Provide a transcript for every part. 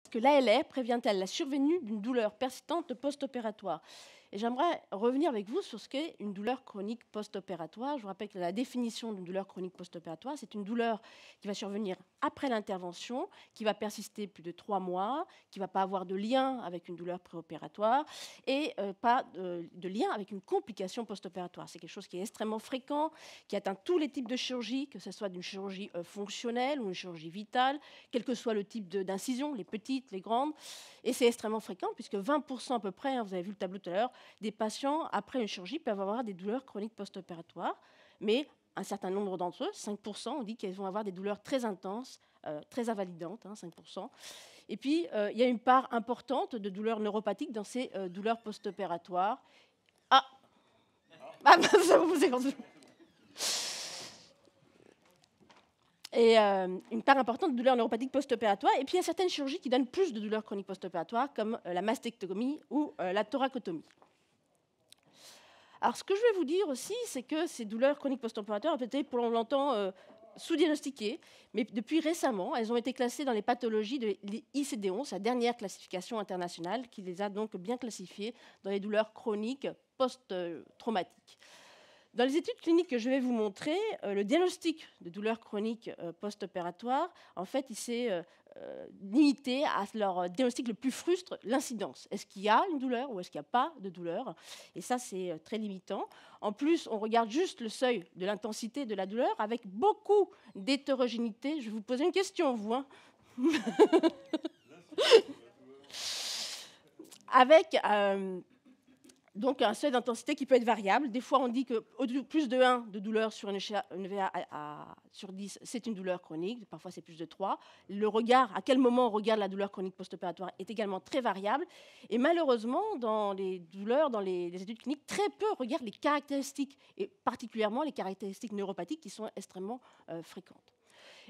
que l'ALR prévient-elle la survenue d'une douleur persistante post-opératoire? Et j'aimerais revenir avec vous sur ce qu'est une douleur chronique post-opératoire. Je vous rappelle que la définition d'une douleur chronique post-opératoire, c'est une douleur qui va survenir après l'intervention, qui va persister plus de 3 mois, qui ne va pas avoir de lien avec une douleur préopératoire et pas de lien avec une complication post-opératoire. C'est quelque chose qui est extrêmement fréquent, qui atteint tous les types de chirurgie, que ce soit d'une chirurgie fonctionnelle ou une chirurgie vitale, quel que soit le type d'incision, les petites, les grandes. Et c'est extrêmement fréquent, puisque 20% à peu près, hein, vous avez vu le tableau tout à l'heure, des patients, après une chirurgie, peuvent avoir des douleurs chroniques post-opératoires. Mais un certain nombre d'entre eux, 5%, on dit qu'ils vont avoir des douleurs très intenses, très invalidantes, 5%. Et puis, il y a une part importante de douleurs neuropathiques dans ces douleurs post-opératoires. Ah, ça vous est rendu. Et une part importante de douleurs neuropathiques post-opératoires. Et puis, il y a certaines chirurgies qui donnent plus de douleurs chroniques post-opératoires, comme la mastectomie ou la thoracotomie. Alors, ce que je vais vous dire aussi, c'est que ces douleurs chroniques post-opératoires ont été pour longtemps sous-diagnostiquées, mais depuis récemment, elles ont été classées dans les pathologies de l'ICD-11, la dernière classification internationale, qui les a donc bien classifiées dans les douleurs chroniques post-traumatiques. Dans les études cliniques que je vais vous montrer, le diagnostic de douleurs chroniques post-opératoires, en fait, il s'est limité à leur diagnostic le plus frustre, l'incidence. Est-ce qu'il y a une douleur ou est-ce qu'il n'y a pas de douleur? Et ça, c'est très limitant. En plus, on regarde juste le seuil de l'intensité de la douleur avec beaucoup d'hétérogénéité. Je vais vous poser une question, vous. Avec donc un seuil d'intensité qui peut être variable. Des fois, on dit que plus de 1 de douleur sur une VA sur 10, c'est une douleur chronique. Parfois, c'est plus de 3. Le regard, à quel moment on regarde la douleur chronique post-opératoire, est également très variable. Et malheureusement, dans les douleurs, dans les études cliniques, très peu regardent les caractéristiques, et particulièrement les caractéristiques neuropathiques qui sont extrêmement fréquentes.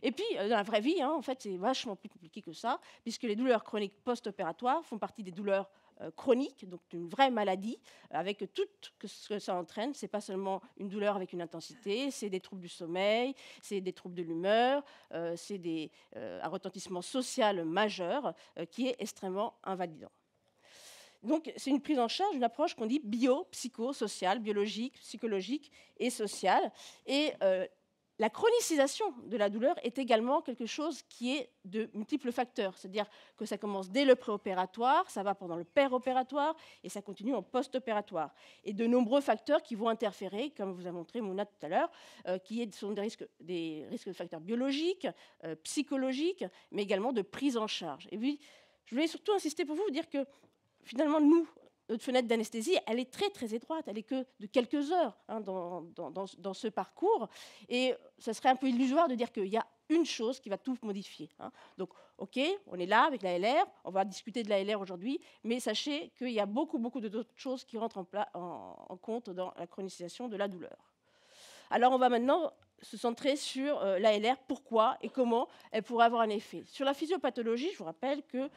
Et puis, dans la vraie vie, en fait, c'est vachement plus compliqué que ça, puisque les douleurs chroniques post-opératoires font partie des douleurs chronique, donc d'une vraie maladie, avec tout ce que ça entraîne. Ce n'est pas seulement une douleur avec une intensité, c'est des troubles du sommeil, c'est des troubles de l'humeur, c'est un retentissement social majeur qui est extrêmement invalidant. Donc, c'est une prise en charge, une approche qu'on dit bio-psycho-sociale, biologique, psychologique et sociale. Et la chronicisation de la douleur est également quelque chose qui est de multiples facteurs. C'est-à-dire que ça commence dès le préopératoire, ça va pendant le péropératoire et ça continue en post-opératoire. Et de nombreux facteurs qui vont interférer, comme vous a montré Mouna tout à l'heure, qui sont des risques de facteurs biologiques, psychologiques, mais également de prise en charge. Et puis, je voulais surtout insister pour vous, dire que finalement, notre fenêtre d'anesthésie, elle est très, très étroite. Elle n'est que de quelques heures dans ce parcours. Et ce serait un peu illusoire de dire qu'il y a une chose qui va tout modifier. Donc, OK, on est là avec la LR. On va discuter de la LR aujourd'hui. Mais sachez qu'il y a beaucoup, beaucoup d'autres choses qui rentrent en compte dans la chronicisation de la douleur. Alors, on va maintenant se centrer sur la LR, pourquoi et comment elle pourrait avoir un effet. Sur la physiopathologie, je vous rappelle que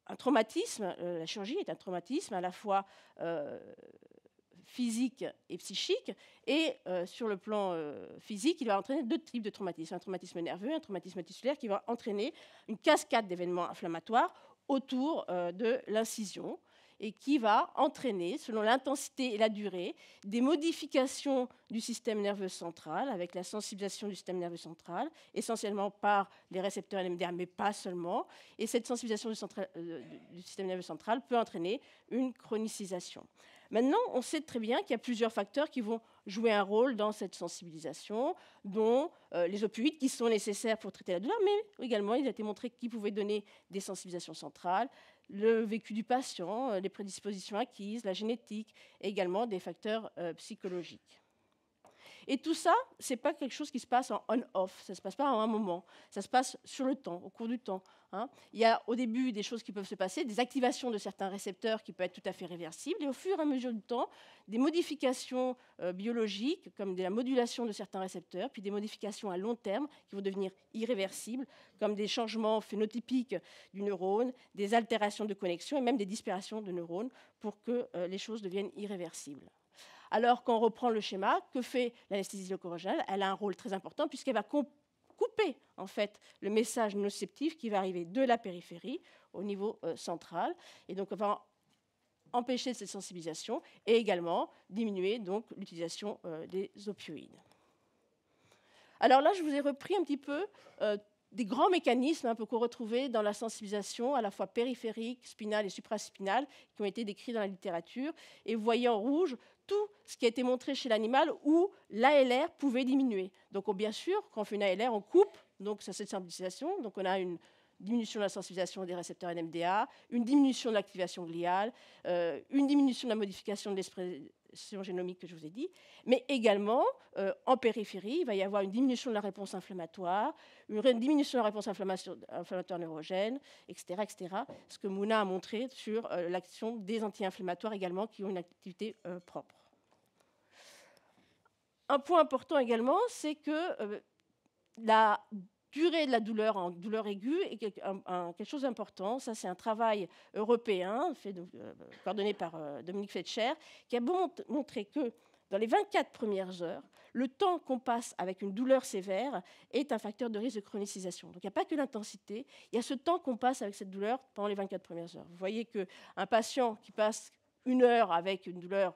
un traumatisme, la chirurgie est un traumatisme à la fois physique et psychique. Et sur le plan physique, il va entraîner deux types de traumatismes. Un traumatisme nerveux, un traumatisme tissulaire qui va entraîner une cascade d'événements inflammatoires autour de l'incision et qui va entraîner, selon l'intensité et la durée, des modifications du système nerveux central, avec la sensibilisation du système nerveux central, essentiellement par les récepteurs NMDA, mais pas seulement. Et cette sensibilisation du système nerveux central peut entraîner une chronicisation. Maintenant, on sait très bien qu'il y a plusieurs facteurs qui vont jouer un rôle dans cette sensibilisation, dont les opioïdes qui sont nécessaires pour traiter la douleur, mais également il a été montré qu'ils pouvaient donner des sensibilisations centrales, le vécu du patient, les prédispositions acquises, la génétique, et également des facteurs psychologiques. Et tout ça, ce n'est pas quelque chose qui se passe en on-off, ça ne se passe pas en un moment, ça se passe sur le temps, au cours du temps. Il y a au début des choses qui peuvent se passer, des activations de certains récepteurs qui peuvent être tout à fait réversibles, et au fur et à mesure du temps, des modifications biologiques, comme de la modulation de certains récepteurs, puis des modifications à long terme qui vont devenir irréversibles, comme des changements phénotypiques du neurone, des altérations de connexion et même des disparitions de neurones pour que les choses deviennent irréversibles. Alors, quand on reprend le schéma, que fait l'anesthésie locale? Elle a un rôle très important puisqu'elle va couper en fait le message nociceptif qui va arriver de la périphérie au niveau central. Et donc on va empêcher cette sensibilisation et également diminuer donc l'utilisation des opioïdes. Alors là, je vous ai repris un petit peu des grands mécanismes qu'on retrouvait dans la sensibilisation, à la fois périphérique, spinale et supraspinale, qui ont été décrits dans la littérature. Et vous voyez en rouge tout ce qui a été montré chez l'animal où l'ALR pouvait diminuer. Donc bien sûr, quand on fait une ALR, on coupe donc cette sensibilisation. Donc on a une diminution de la sensibilisation des récepteurs NMDA, une diminution de l'activation gliale, une diminution de la modification de l'expression génomique que je vous ai dit, mais également, en périphérie, il va y avoir une diminution de la réponse inflammatoire, une diminution de la réponse inflammatoire neurogène, etc., etc., ce que Mouna a montré sur l'action des anti-inflammatoires également, qui ont une activité propre. Un point important également, c'est que la durée de la douleur en douleur aiguë est quelque chose d'important. Ça, c'est un travail européen coordonné par Dominique Fletcher, qui a montré que dans les 24 premières heures, le temps qu'on passe avec une douleur sévère est un facteur de risque de chronicisation. Donc il n'y a pas que l'intensité, il y a ce temps qu'on passe avec cette douleur pendant les 24 premières heures. Vous voyez qu'un patient qui passe 1 heure avec une douleur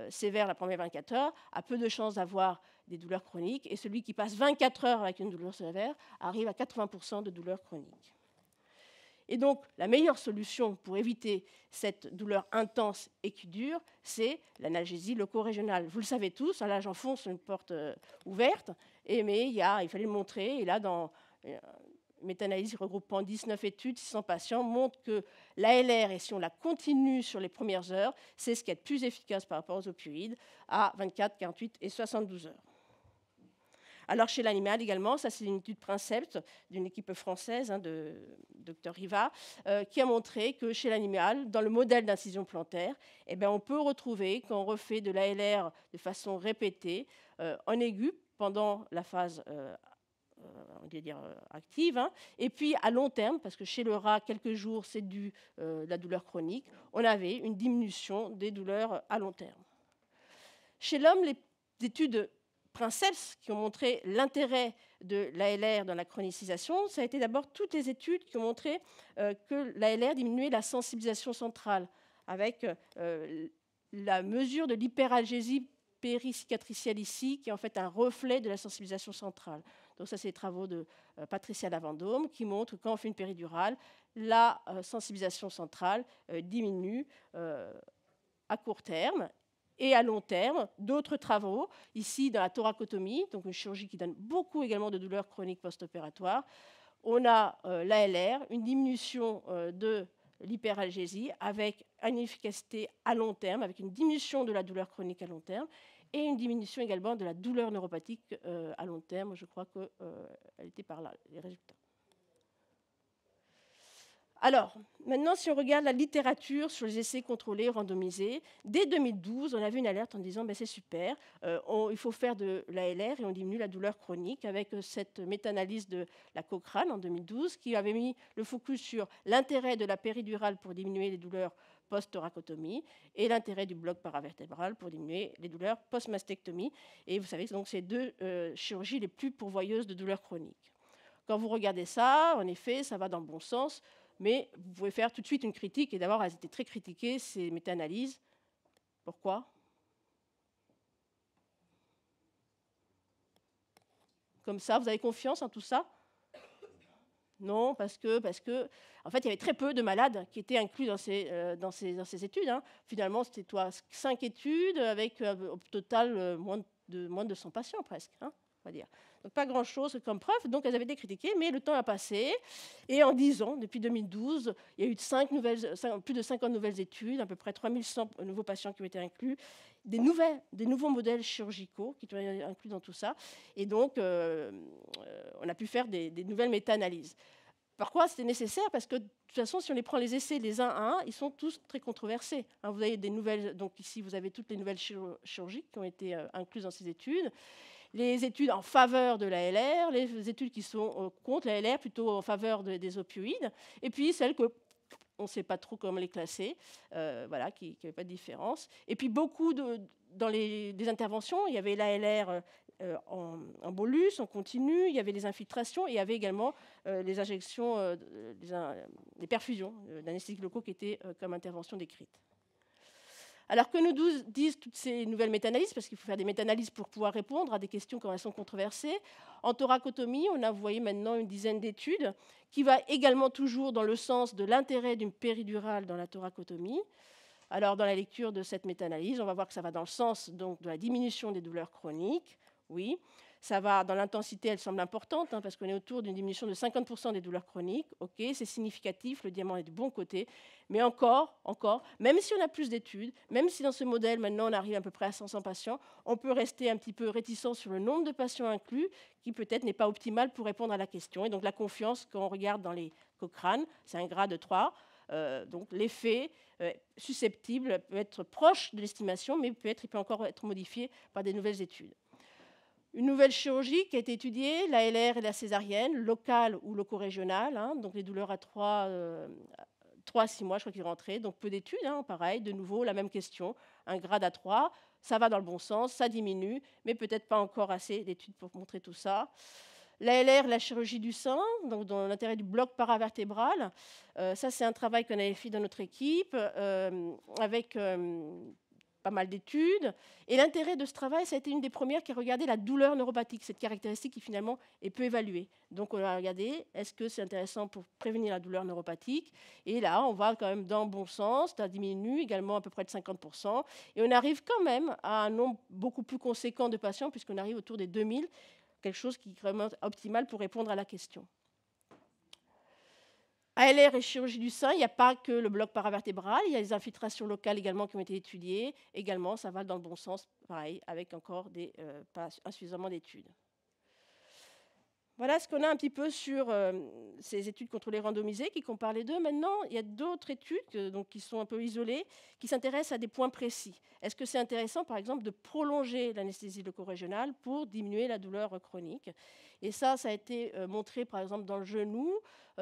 sévère la première 24 heures a peu de chances d'avoir des douleurs chroniques, et celui qui passe 24 heures avec une douleur sévère arrive à 80% de douleurs chroniques. Et donc, la meilleure solution pour éviter cette douleur intense et qui dure, c'est l'analgésie loco-régionale. Vous le savez tous, là j'enfonce une porte ouverte, mais il fallait le montrer, et là, dans une méta-analyse regroupant 19 études, 600 patients, montre que l'ALR, et si on la continue sur les premières heures, c'est ce qui est le plus efficace par rapport aux opioïdes, à 24, 48 et 72 heures. Alors chez l'animal également, ça c'est une étude Princeps d'une équipe française de Dr Riva, qui a montré que chez l'animal, dans le modèle d'incision plantaire, on peut retrouver, quand on refait de l'ALR de façon répétée, en aigu pendant la phase active, et puis à long terme, parce que chez le rat, quelques jours, c'est dû de la douleur chronique, on avait une diminution des douleurs à long terme. Chez l'homme, les études Princeps qui ont montré l'intérêt de l'ALR dans la chronicisation, ça a été d'abord toutes les études qui ont montré que l'ALR diminuait la sensibilisation centrale, avec la mesure de l'hyperalgésie péricicatricielle ici, qui est en fait un reflet de la sensibilisation centrale. Donc ça, c'est les travaux de Patricia Lavandome qui montrent que quand on fait une péridurale, la sensibilisation centrale diminue à court terme. Et à long terme, d'autres travaux, ici dans la thoracotomie, donc une chirurgie qui donne beaucoup également de douleurs chroniques post-opératoires, on a l'ALR, une diminution de l'hyperalgésie avec une efficacité à long terme, avec une diminution de la douleur chronique à long terme, et une diminution également de la douleur neuropathique à long terme. Je crois qu'elle était par là, les résultats. Alors, maintenant, si on regarde la littérature sur les essais contrôlés, randomisés, dès 2012, on avait une alerte en disant c'est super, il faut faire de l'ALR et on diminue la douleur chronique, avec cette méta-analyse de la Cochrane en 2012 qui avait mis le focus sur l'intérêt de la péridurale pour diminuer les douleurs post-thoracotomie et l'intérêt du bloc paravertébral pour diminuer les douleurs post-mastectomie. Et vous savez, donc, c'est deux chirurgies les plus pourvoyeuses de douleurs chroniques. Quand vous regardez ça, en effet, ça va dans le bon sens. Mais vous pouvez faire tout de suite une critique, et d'abord, elles étaient très critiquées, ces méta-analyses. Pourquoi ? Comme ça, vous avez confiance en tout ça ? Non, parce que, en fait, il y avait très peu de malades qui étaient inclus dans ces études. Finalement, c'était 5 études, avec au total moins de 100 patients presque, on va dire. Donc pas grand-chose comme preuve, donc elles avaient été critiquées, mais le temps a passé, et en 10 ans, depuis 2012, il y a eu plus de 50 nouvelles études, à peu près 3100 nouveaux patients qui ont été inclus, des nouveaux modèles chirurgicaux qui ont été inclus dans tout ça, et donc on a pu faire des nouvelles méta-analyses. Pourquoi c'était nécessaire ? Parce que de toute façon, si on les prend les essais les uns à un, ils sont tous très controversés. Vous avez des nouvelles, donc ici vous avez toutes les nouvelles chirurgies qui ont été incluses dans ces études. Les études en faveur de l'ALR, les études qui sont contre l'ALR, plutôt en faveur des opioïdes, et puis celles qu'on ne sait pas trop comment les classer, qui n'avaient pas de différence. Et puis beaucoup dans les interventions, il y avait l'ALR en bolus, en continu, il y avait les infiltrations et il y avait également les injections, les perfusions d'anesthésiques locaux qui étaient comme intervention décrite. Alors que nous disent toutes ces nouvelles méta-analyses, parce qu'il faut faire des méta-analyses pour pouvoir répondre à des questions quand elles sont controversées. En thoracotomie, on a, vous voyez maintenant, une dizaine d'études qui va également toujours dans le sens de l'intérêt d'une péridurale dans la thoracotomie. Alors, dans la lecture de cette méta-analyse, on va voir que ça va dans le sens donc, de la diminution des douleurs chroniques. Oui, ça va dans l'intensité, elle semble importante, parce qu'on est autour d'une diminution de 50% des douleurs chroniques. OK, c'est significatif, le diamant est du bon côté. Mais encore, même si on a plus d'études, même si dans ce modèle, maintenant, on arrive à peu près à 500 patients, on peut rester un petit peu réticent sur le nombre de patients inclus, qui peut-être n'est pas optimal pour répondre à la question. Et donc, la confiance, quand on regarde dans les Cochrane, c'est un grade de 3. Donc, l'effet susceptible peut être proche de l'estimation, mais il peut encore être modifié par des nouvelles études. Une nouvelle chirurgie qui a été étudiée, la LR et la césarienne, locale ou loco-régionale, donc les douleurs à 3 à 6 mois, je crois qu'ils rentraient, donc peu d'études, pareil, de nouveau, la même question, un grade à 3, ça va dans le bon sens, ça diminue, mais peut-être pas encore assez d'études pour montrer tout ça. La LR, la chirurgie du sein, donc dans l'intérêt du bloc paravertébral, ça c'est un travail qu'on avait fait dans notre équipe, avec pas mal d'études. Et l'intérêt de ce travail, ça a été une des premières qui a regardé la douleur neuropathique, cette caractéristique qui finalement est peu évaluée. Donc on a regardé, est-ce que c'est intéressant pour prévenir la douleur neuropathique? Et là, on va quand même dans le bon sens, ça diminue également à peu près de 50%. Et on arrive quand même à un nombre beaucoup plus conséquent de patients, puisqu'on arrive autour des 2000, quelque chose qui est vraiment optimal pour répondre à la question. ALR et chirurgie du sein, il n'y a pas que le bloc paravertébral, il y a les infiltrations locales également qui ont été étudiées. Également, ça va dans le bon sens, pareil, avec encore pas insuffisamment d'études. Voilà ce qu'on a un petit peu sur ces études contrôlées randomisées qui comparent les deux. Maintenant, il y a d'autres études qui sont un peu isolées, qui s'intéressent à des points précis. Est-ce que c'est intéressant, par exemple, de prolonger l'anesthésie loco-régionale pour diminuer la douleur chronique? Et ça a été montré, par exemple, dans le genou,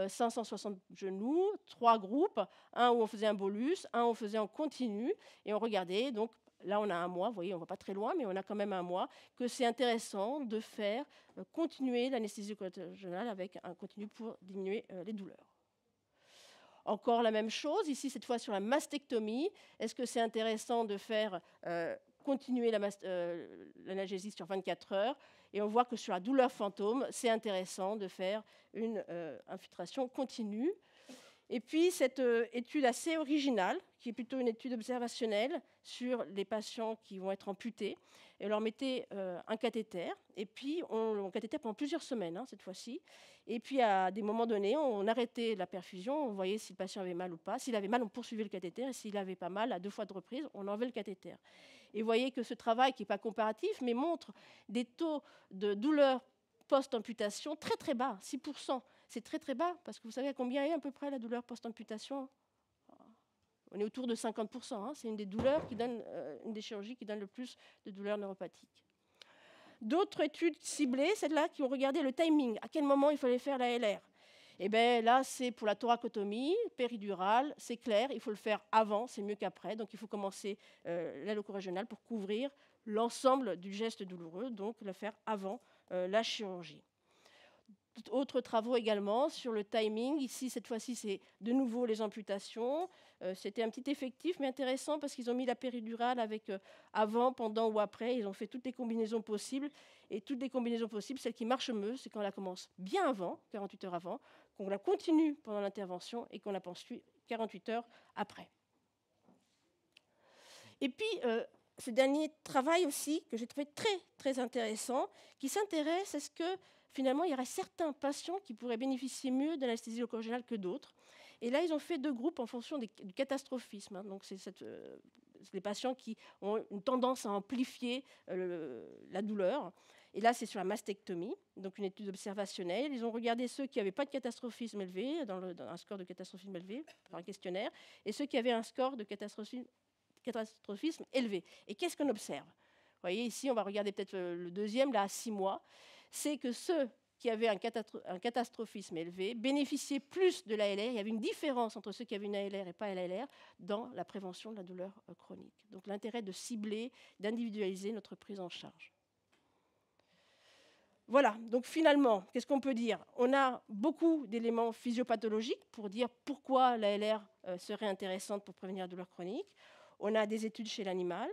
560 genoux, 3 groupes, un où on faisait un bolus, un où on faisait en continu, et on regardait donc. Là, on a un mois, vous voyez, on ne va pas très loin, mais on a quand même un mois, que c'est intéressant de faire continuer l'anesthésie loco-régionale avec un continu pour diminuer les douleurs. Encore la même chose, ici, cette fois sur la mastectomie. Est-ce que c'est intéressant de faire continuer l'analgésie sur 24 heures? Et on voit que sur la douleur fantôme, c'est intéressant de faire une infiltration continue. Et puis, cette étude assez originale, qui est plutôt une étude observationnelle sur les patients qui vont être amputés, et on leur mettait un cathéter, et puis on cathéter pendant plusieurs semaines, cette fois-ci. Et puis, à des moments donnés, on arrêtait la perfusion, on voyait si le patient avait mal ou pas. S'il avait mal, on poursuivait le cathéter, et s'il n'avait pas mal, à 2 fois de reprise, on enlevait le cathéter. Et vous voyez que ce travail, qui n'est pas comparatif, mais montre des taux de douleur post-amputation très très bas, 6%. C'est très très bas, parce que vous savez à combien est à peu près la douleur post-amputation? On est autour de 50%. C'est une des douleurs qui donne, une des chirurgies qui donne le plus de douleurs neuropathiques. D'autres études ciblées, celles-là, qui ont regardé le timing, à quel moment il fallait faire la LR. Et bien là, c'est pour la thoracotomie péridurale, c'est clair, il faut le faire avant, c'est mieux qu'après. Donc il faut commencer la loco-régionale pour couvrir l'ensemble du geste douloureux, donc le faire avant la chirurgie. Autres travaux également sur le timing. Ici, cette fois-ci, c'est de nouveau les amputations. C'était un petit effectif, mais intéressant parce qu'ils ont mis la péridurale avec avant, pendant ou après. Ils ont fait toutes les combinaisons possibles. Et toutes les combinaisons possibles, celle qui marche mieux, c'est quand on la commence bien avant, 48 heures avant, qu'on la continue pendant l'intervention et qu'on la poursuit 48 heures après. Et puis, ce dernier travail aussi, que j'ai trouvé très, très intéressant, qui s'intéresse à ce que finalement, il y aurait certains patients qui pourraient bénéficier mieux de l'anesthésie loco-régionale que d'autres. Et là, ils ont fait 2 groupes en fonction du catastrophisme. Donc, c'est les patients qui ont une tendance à amplifier la douleur. Et là, c'est sur la mastectomie, donc une étude observationnelle. Ils ont regardé ceux qui n'avaient pas de catastrophisme élevé, dans un score de catastrophisme élevé, par un questionnaire, et ceux qui avaient un score de catastrophisme élevé. Et qu'est-ce qu'on observe? Vous voyez, ici, on va regarder peut-être le deuxième, là, à 6 mois. C'est que ceux qui avaient un catastrophisme élevé bénéficiaient plus de l'ALR. Il y avait une différence entre ceux qui avaient une ALR et pas une ALR dans la prévention de la douleur chronique. Donc l'intérêt de cibler, d'individualiser notre prise en charge. Voilà, donc finalement, qu'est-ce qu'on peut dire? On a beaucoup d'éléments physiopathologiques pour dire pourquoi la LR serait intéressante pour prévenir la douleur chronique. On a des études chez l'animal.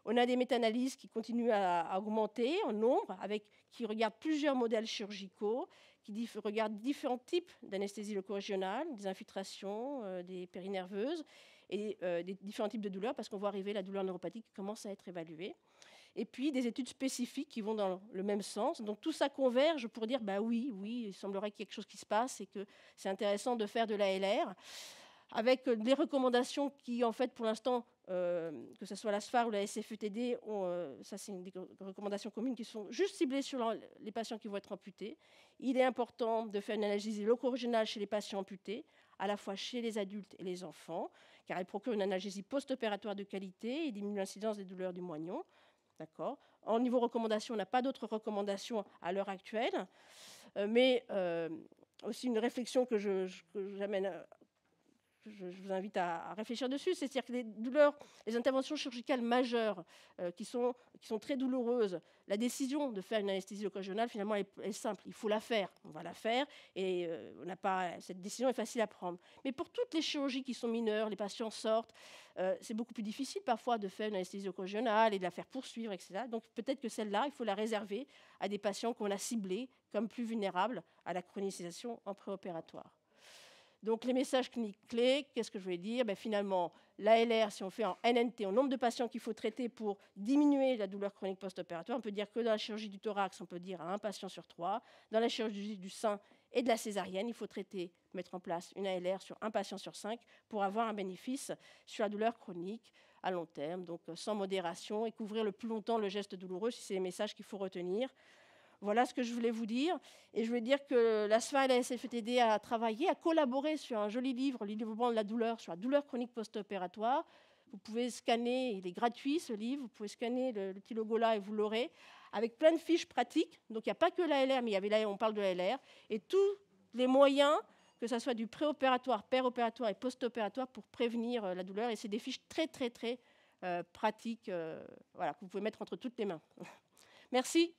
On a des méta-analyses qui continuent à augmenter en nombre, qui regardent plusieurs modèles chirurgicaux, qui regardent différents types d'anesthésie loco-régionale, des infiltrations, des périnerveuses et des différents types de douleurs, parce qu'on voit arriver la douleur neuropathique qui commence à être évaluée. Et puis des études spécifiques qui vont dans le même sens. Donc tout ça converge pour dire, bah oui, il semblerait qu'il y ait quelque chose qui se passe et que c'est intéressant de faire de l'ALR, avec des recommandations qui, en fait, pour l'instant, que ce soit la SFAR ou la SFETD, ça c'est des recommandations communes qui sont juste ciblées sur les patients qui vont être amputés. Il est important de faire une analgésie loco-régionale chez les patients amputés, à la fois chez les adultes et les enfants, car elle procure une analgésie post-opératoire de qualité et diminue l'incidence des douleurs du moignon. D'accord. En niveau recommandation, on n'a pas d'autres recommandations à l'heure actuelle, mais aussi une réflexion que j'amène, je vous invite à réfléchir dessus, c'est-à-dire que les douleurs, les interventions chirurgicales majeures qui sont très douloureuses, la décision de faire une anesthésie loco-régionale, finalement, est simple. Il faut la faire. On va la faire et cette décision est facile à prendre. Mais pour toutes les chirurgies qui sont mineures, les patients sortent, c'est beaucoup plus difficile parfois de faire une anesthésie loco-régionale et de la faire poursuivre, etc. Donc peut-être que celle-là, il faut la réserver à des patients qu'on a ciblés comme plus vulnérables à la chronicisation en préopératoire. Donc les messages cliniques clés, qu'est-ce que je voulais dire? Finalement, l'ALR, si on fait en NNT, en nombre de patients qu'il faut traiter pour diminuer la douleur chronique post-opératoire, on peut dire que dans la chirurgie du thorax, on peut dire à un patient sur 3. Dans la chirurgie du sein et de la césarienne, il faut mettre en place une ALR sur un patient sur 5 pour avoir un bénéfice sur la douleur chronique à long terme, donc sans modération, et couvrir le plus longtemps le geste douloureux, si c'est les messages qu'il faut retenir. Voilà ce que je voulais vous dire. Et je voulais dire que la SFA et la SFETD a travaillé, a collaboré sur un joli livre, le livre blanc de la douleur, sur la douleur chronique post-opératoire. Vous pouvez scanner, il est gratuit ce livre, vous pouvez scanner le petit logo là et vous l'aurez, avec plein de fiches pratiques. Donc il n'y a pas que l'ALR, mais on parle de l'ALR. Et tous les moyens, que ce soit du préopératoire, péropératoire et post-opératoire, pour prévenir la douleur. Et c'est des fiches très, très, très pratiques que vous pouvez mettre entre toutes les mains. Merci.